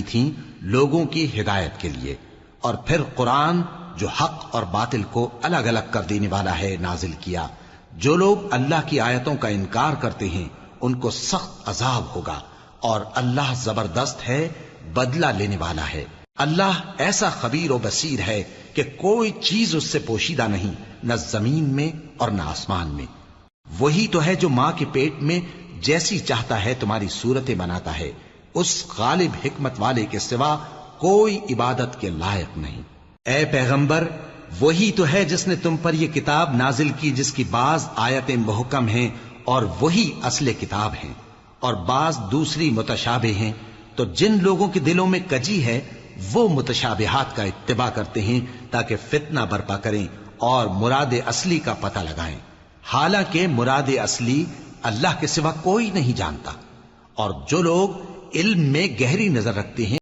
تھیں لوگوں کی ہدایت کے لیے، اور پھر قرآن جو حق اور باطل کو الگ الگ کر دینے والا ہے نازل کیا۔ جو لوگ اللہ کی آیتوں کا انکار کرتے ہیں ان کو سخت عذاب ہوگا، اور اللہ زبردست ہے، بدلہ لینے والا ہے۔ اللہ ایسا خبیر و بصیر ہے کہ کوئی چیز اس سے پوشیدہ نہیں، نہ زمین میں اور نہ آسمان میں۔ وہی تو ہے جو ماں کے پیٹ میں جیسی چاہتا ہے تمہاری صورتیں بناتا ہے، اس غالب حکمت والے کے سوا کوئی عبادت کے لائق نہیں۔ اے پیغمبر، وہی تو ہے جس نے تم پر یہ کتاب نازل کی جس کی بعض آیتیں محکم ہیں اور وہی اصل کتاب ہیں، اور بعض دوسری متشابہ ہیں۔ تو جن لوگوں کے دلوں میں کجی ہے وہ متشابہات کا اتباع کرتے ہیں تاکہ فتنہ برپا کریں اور مراد اصلی کا پتہ لگائیں، حالانکہ مراد اصلی اللہ کے سوا کوئی نہیں جانتا۔ اور جو لوگ علم میں گہری نظر رکھتے ہیں